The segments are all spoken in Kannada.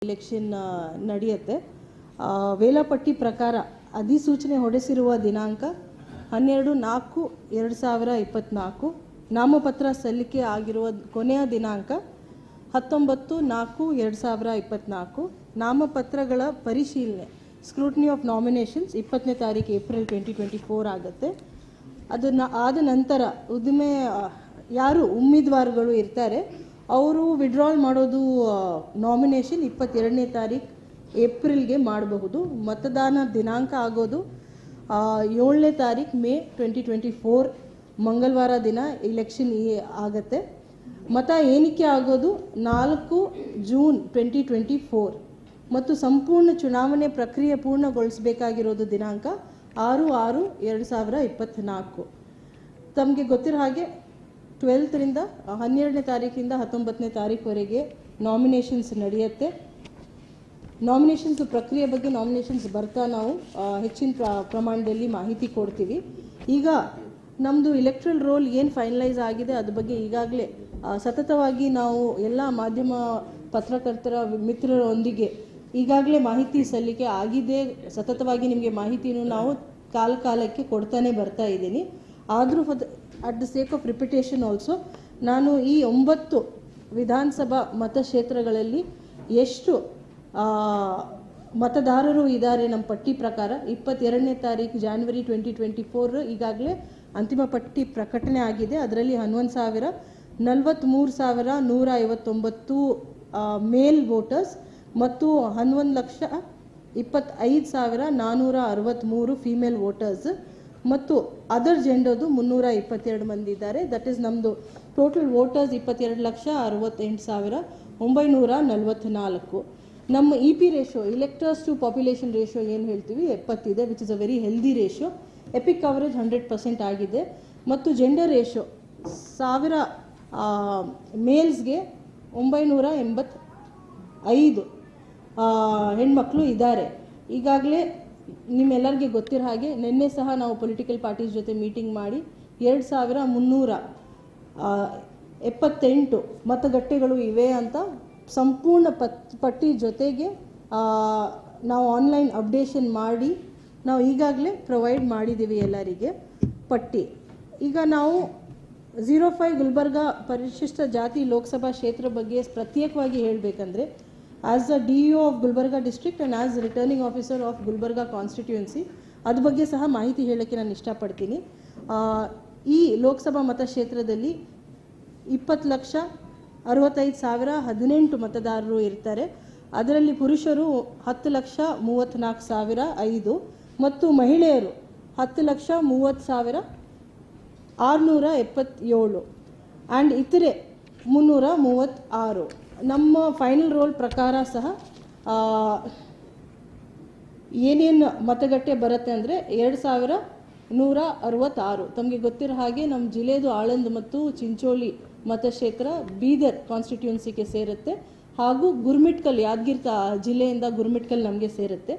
ಎಲೆಕ್ಷನ್ ನಡೆಯುತ್ತೆ. ವೇಳಾಪಟ್ಟಿ ಪ್ರಕಾರ ಅಧಿಸೂಚನೆ ಹೊರಡಿಸಿರುವ ದಿನಾಂಕ 12/4/2024. ನಾಮಪತ್ರ ಸಲ್ಲಿಕೆ ಆಗಿರುವ ಕೊನೆಯ ದಿನಾಂಕ 19/4/2024. ನಾಮಪತ್ರಗಳ ಪರಿಶೀಲನೆ ಸ್ಕ್ರೂಟಿನಿ ಆಫ್ ನಾಮಿನೇಷನ್ಸ್ 20ನೇ ತಾರೀಕು ಏಪ್ರಿಲ್ 2024 ಆಗುತ್ತೆ. ಅದನ್ನು ಆದ ನಂತರ ಯಾರು ಉಮೇದುವಾರಗಳು ಇರ್ತಾರೆ ಅವರು ವಿಡ್ರಾಲ್ ಮಾಡೋದು ನಾಮಿನೇಷನ್ 22ನೇ ತಾರೀಕು ಏಪ್ರಿಲ್ಗೆ ಮಾಡಬಹುದು. ಮತದಾನ ದಿನಾಂಕ ಆಗೋದು 7ನೇ ತಾರೀಕು ಮೇ 2024 ಮಂಗಳವಾರ ದಿನ ಎಲೆಕ್ಷನ್ ಆಗುತ್ತೆ. ಮತ ಎಣಿಕೆ ಆಗೋದು 4 ಜೂನ್ 2024 ಮತ್ತು ಸಂಪೂರ್ಣ ಚುನಾವಣೆ ಪ್ರಕ್ರಿಯೆ ಪೂರ್ಣಗೊಳಿಸಬೇಕಾಗಿರೋದು ದಿನಾಂಕ 6/6/2024. ತಮಗೆ ಗೊತ್ತಿರೋ ಹಾಗೆ 12ರಿಂದ 12ನೇ ತಾರೀಕಿಂದ 19ನೇ ತಾರೀಕುವರೆಗೆ ನಾಮಿನೇಷನ್ಸ್ ನಡೆಯುತ್ತೆ. ನಾಮಿನೇಷನ್ಸ್ ಪ್ರಕ್ರಿಯೆ ಬಗ್ಗೆ ನಾಮಿನೇಷನ್ಸ್ ಬರ್ತಾ ನಾವು ಹೆಚ್ಚಿನ ಪ್ರಮಾಣದಲ್ಲಿ ಮಾಹಿತಿ ಕೊಡ್ತೀವಿ. ಈಗ ನಮ್ಮದು ಇಲೆಕ್ಟ್ರಲ್ ರೋಲ್ ಏನು ಫೈನಲೈಸ್ ಆಗಿದೆ ಅದ್ರ ಬಗ್ಗೆ ಈಗಾಗಲೇ ಸತತವಾಗಿ ನಾವು ಎಲ್ಲ ಮಾಧ್ಯಮ ಪತ್ರಕರ್ತರ ಮಿತ್ರರೊಂದಿಗೆ ಈಗಾಗಲೇ ಮಾಹಿತಿ ಸಲ್ಲಿಕೆ ಆಗಿದೆ. ಸತತವಾಗಿ ನಿಮಗೆ ಮಾಹಿತಿಯನ್ನು ನಾವು ಕಾಲಕ್ಕೆ ಕೊಡ್ತಾನೆ ಬರ್ತಾ ಇದ್ದೀನಿ. ಆದರೂ at the sake of repetition also ನಾನು ಈ 9 ವಿಧಾನಸಭಾ ಮತಕ್ಷೇತ್ರಗಳಲ್ಲಿ ಎಷ್ಟು ಮತದಾರರು ಇದ್ದಾರೆ ನಮ್ಮ ಪಟ್ಟಿ ಪ್ರಕಾರ 22ನೇ ತಾರೀಕು ಜಾನ್ವರಿ 2024 ಈಗಾಗಲೇ ಅಂತಿಮ ಪಟ್ಟಿ ಪ್ರಕಟಣೆ ಆಗಿದೆ. ಅದರಲ್ಲಿ 11,43,159 ಮೇಲ್ ವೋಟರ್ಸ್ ಮತ್ತು 11,25,463 ಫೀಮೇಲ್ ವೋಟರ್ಸ್ ಮತ್ತು ಅದರ್ ಜೆಂಡರ್ದು 322 ಮಂದಿ ಇದ್ದಾರೆ. ದಟ್ ಈಸ್ ನಮ್ಮದು ಟೋಟಲ್ ವೋಟರ್ಸ್ 22,68,944. ನಮ್ಮ EP ratio electors to population ratio ಏನು ಹೇಳ್ತೀವಿ 70 ಇದೆ, which is a very healthy ratio. EPIC coverage 100% ಆಗಿದೆ ಮತ್ತು ಜೆಂಡರ್ ರೇಷೋ 1000 ಮೇಲ್ಸ್ಗೆ 985 ಹೆಣ್ಮಕ್ಳು ಇದ್ದಾರೆ. ಈಗಾಗಲೇ ನಿಮ್ಮೆಲ್ಲರಿಗೆ ಗೊತ್ತಿರೋ ಹಾಗೆ ನಿನ್ನೆ ಸಹ ನಾವು ಪೊಲಿಟಿಕಲ್ ಪಾರ್ಟೀಸ್ ಜೊತೆ ಮೀಟಿಂಗ್ ಮಾಡಿ 2378 ಮತಗಟ್ಟೆಗಳು ಇವೆ ಅಂತ ಸಂಪೂರ್ಣ ಪಟ್ಟಿ ಜೊತೆಗೆ ನಾವು ಆನ್ಲೈನ್ ಅಪ್ಡೇಷನ್ ಮಾಡಿ ನಾವು ಈಗಾಗಲೇ ಪ್ರೊವೈಡ್ ಮಾಡಿದ್ದೀವಿ ಎಲ್ಲರಿಗೆ ಪಟ್ಟಿ. ಈಗ ನಾವು 05 ಗುಲ್ಬರ್ಗಾ ಪರಿಶಿಷ್ಟ ಜಾತಿ ಲೋಕಸಭಾ ಕ್ಷೇತ್ರ ಬಗ್ಗೆ ಪ್ರತ್ಯೇಕವಾಗಿ ಹೇಳಬೇಕಂದ್ರೆ as a DO of Gulbarga district and as returning officer of Gulbarga constituency ಅದ್ರ ಬಗ್ಗೆ ಸಹ ಮಾಹಿತಿ ಹೇಳೋಕ್ಕೆ ನಾನು ಇಷ್ಟಪಡ್ತೀನಿ. ಈ ಲೋಕಸಭಾ ಮತಕ್ಷೇತ್ರದಲ್ಲಿ 20,65,018 ಮತದಾರರು ಇರ್ತಾರೆ. ಅದರಲ್ಲಿ ಪುರುಷರು 10,34,005 ಮತ್ತು ಮಹಿಳೆಯರು 10,30,677 ಆ್ಯಂಡ್ ಇತರೆ 336. ನಮ್ಮ ಫೈನಲ್ ರೋಲ್ ಪ್ರಕಾರ ಸಹ ಏನೇನು ಮತಗಟ್ಟೆ ಬರುತ್ತೆ ಅಂದರೆ 2,166. ತಮಗೆ ಗೊತ್ತಿರೋ ಹಾಗೆ ನಮ್ಮ ಜಿಲ್ಲೆದು ಆಳಂದ್ ಮತ್ತು ಚಿಂಚೋಳಿ ಮತಕ್ಷೇತ್ರ ಬೀದರ್ ಕಾನ್ಸ್ಟಿಟ್ಯೂನ್ಸಿಗೆ ಸೇರುತ್ತೆ ಹಾಗೂ ಗುರ್ಮಿಟ್ಕಲ್ ಯಾದಗಿರಿ ಜಿಲ್ಲೆಯಿಂದ ಗುರ್ಮಿಟ್ಕಲ್ ನಮಗೆ ಸೇರುತ್ತೆ.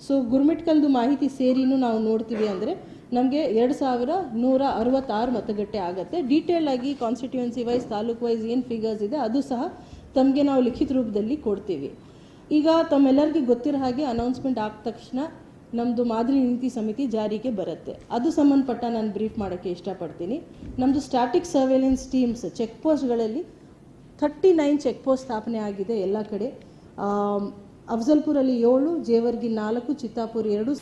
ಸೊ ಗುರ್ಮಿಟ್ಕಲ್ದು ಮಾಹಿತಿ ಸೇರಿನೂ ನಾವು ನೋಡ್ತೀವಿ ಅಂದರೆ ನಮಗೆ 2,166 ಮತಗಟ್ಟೆ ಆಗುತ್ತೆ. ಡೀಟೇಲ್ ಆಗಿ ಕಾನ್ಸ್ಟಿಟ್ಯೂನ್ಸಿ ವೈಸ್ ತಾಲೂಕು ವೈಸ್ ಏನು ಫಿಗರ್ಸ್ ಇದೆ ಅದು ಸಹ ತಮಗೆ ನಾವು ಲಿಖಿತ ರೂಪದಲ್ಲಿ ಕೊಡ್ತೀವಿ. ಈಗ ತಮ್ಮೆಲ್ಲರಿಗೆ ಗೊತ್ತಿರೋ ಹಾಗೆ ಅನೌನ್ಸ್ಮೆಂಟ್ ಆದ ತಕ್ಷಣ ನಮ್ಮದು ಮಾದರಿ ನೀತಿ ಸಮಿತಿ ಜಾರಿಗೆ ಬರುತ್ತೆ. ಅದು ಸಂಬಂಧಪಟ್ಟ ನಾನು ಬ್ರೀಫ್ ಮಾಡೋಕ್ಕೆ ಇಷ್ಟಪಡ್ತೀನಿ. ನಮ್ಮದು ಸ್ಟ್ಯಾಟಿಕ್ ಸರ್ವೇಲೆನ್ಸ್ ಟೀಮ್ಸ್ ಚೆಕ್ ಪೋಸ್ಟ್ಗಳಲ್ಲಿ 39 ಚೆಕ್ ಪೋಸ್ಟ್ ಸ್ಥಾಪನೆ ಆಗಿದೆ ಎಲ್ಲ ಕಡೆ. ಅಫ್ಜಲ್ಪುರಲ್ಲಿ 7, ಜೇವರ್ಗಿ 4, ಚಿತ್ತಾಪುರ್ 2.